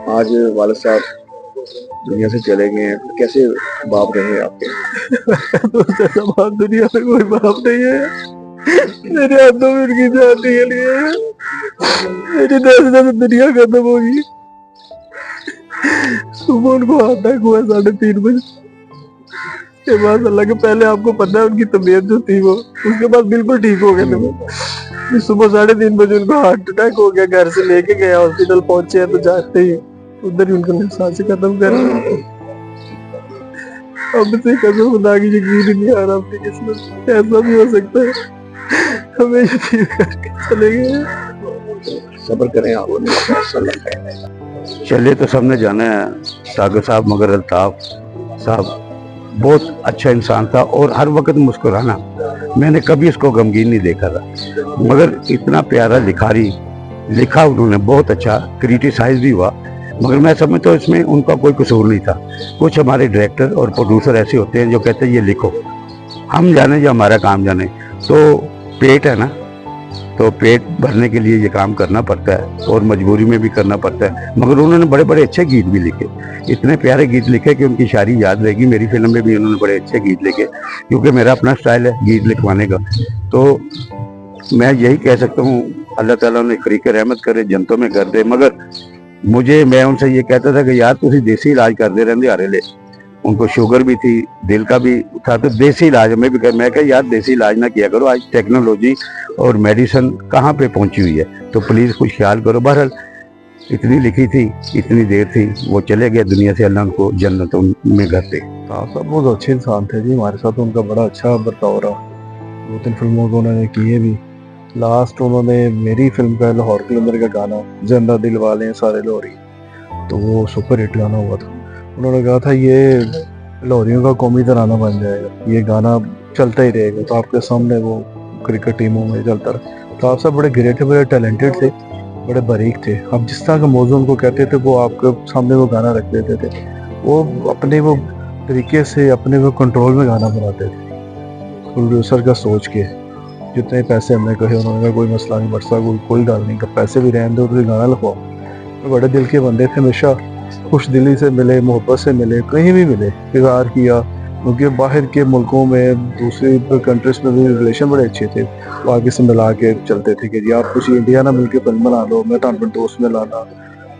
आज वालिद साहब दुनिया से चले गए हैं, कैसे बाप रहे आपके? तो ऐसा बात दुनिया में कोई बाप नहीं है। मेरे हाथों में उनकी जान निकल गई है। मेरी दस दस दुनिया खत्म होगी। सुबह उनको अटैक हुआ 3:30 बजे के बाद। अल्लाह के पहले आपको पता है उनकी तबीयत जो थी वो उसके बाद बिल्कुल ठीक हो गए थे वो। फिर सुबह 3:30 बजे उनको हार्ट अटैक हो गया। घर से लेके गया, हॉस्पिटल पहुंचे तो जाते ही उधर ही उनको सांसें खत्म कर दी। अब से कसम खुदा की यकीन ही नहीं आ रहा अपनी किस्मत, ऐसा भी हो सकता है। हमें यकीन करके चले गए। सब्र करें आप, ऐसा लगता है। चले तो सबने जाना है सागर साहब, मगर अल्ताफ साहब बहुत अच्छा इंसान था और हर वक्त मुस्कुराना। मैंने कभी उसको गमगीन नहीं देखा था, मगर इतना प्यारा लिखा उन्होंने, बहुत अच्छा। क्रिटिसाइज भी हुआ, मगर मैं समझता हूँ इसमें उनका कोई कसूर नहीं था। कुछ हमारे डायरेक्टर और प्रोड्यूसर ऐसे होते हैं जो कहते हैं ये लिखो, हम जाने या हमारा काम जाने। तो पेट है ना, तो पेट भरने के लिए ये काम करना पड़ता है और मजबूरी में भी करना पड़ता है। मगर उन्होंने बड़े बड़े अच्छे गीत भी लिखे, इतने प्यारे गीत लिखे कि उनकी शायरी याद रहेगी। मेरी फिल्म में भी उन्होंने बड़े अच्छे गीत लिखे, क्योंकि मेरा अपना स्टाइल है गीत लिखवाने का। तो मैं यही कह सकता हूँ, अल्लाह ताला उन्हें फरीक रहमत करे, जन्नतों में कर दे। मगर मैं उनसे ये कहता था कि यार तुम देसी इलाज करते रहते हारे ले। उनको शुगर भी थी, दिल का भी था, तो देसी इलाज में भी कर। मैं कहा यार देसी इलाज ना किया करो, आज टेक्नोलॉजी और मेडिसिन कहाँ पे पहुंची हुई है, तो प्लीज़ कुछ ख्याल करो। बहरहाल इतनी लिखी थी, इतनी देर थी, वो चले गए दुनिया से, अल्लाह उनको जन्नतों में घर दे। साहब बहुत अच्छे इंसान थे जी, हमारे साथ उनका बड़ा अच्छा बर्ताव रहा। 2-3 फिल्मों को उन्होंने किए भी। लास्ट उन्होंने मेरी फिल्म का लाहौर कलंदर का गाना जिंदा दिल वाले हैं सारे लाहौरी, तो वो सुपर हिट गाना हुआ था। उन्होंने कहा था ये लाहौरियों का कौमी तराना बन जाएगा, ये गाना चलता ही रहेगा। तो आपके सामने वो क्रिकेट टीमों में चलता रहा। तो आप सब बड़े ग्रेट थे, बड़े टैलेंटेड थे, बड़े बारीक थे। आप जिस तरह का मौजू उनको कहते थे वो आपके सामने वो गाना रख देते थे। वो अपने वो तरीके से अपने वो कंट्रोल में गाना बनाते थे, प्रोड्यूसर का सोच के। जितने पैसे हमने कहे उन्होंने कहा कोई मसला नहीं, बरसा कोई गाल नहीं, पैसे भी रहने दो तो गाना लिखवाओ। तो बड़े दिल के बंदे थे, हमेशा खुश दिली से मिले, मोहब्बत से मिले, कहीं भी मिले, इज़हार किया। क्योंकि बाहर के मुल्कों में, दूसरी कंट्रीज में भी रिलेशन बड़े अच्छे थे। वो आगे से मिला के चलते थे कि जी आप कुछ इंडिया ना मिलके फिल्म बना लो, मैं तो अपने दोस्त में लाना।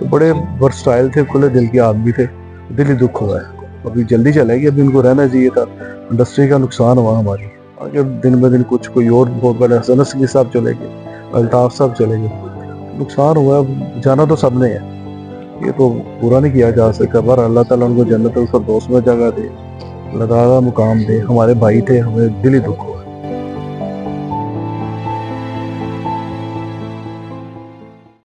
तो बड़े वर्सटाइल थे, खुले दिल के आदमी थे। दिल ही दुख हुआ है, अभी जल्दी चलेगी, अभी उनको रहना चाहिए था। इंडस्ट्री का नुकसान हुआ हमारी। आगे दिन ब दिन कुछ कोई और बहुत बड़े हसन नसवी साहब चले गए, अल्ताफ साहब चले गए, नुकसान हुआ। जाना तो सबने है, ये तो पूरा नहीं किया जा सकता। पर अल्लाह ताला उनको जन्नत फिरदौस में जगह दे, अल्लाह ताला मुकाम दे। हमारे भाई थे, हमें दिल ही दुख हुआ।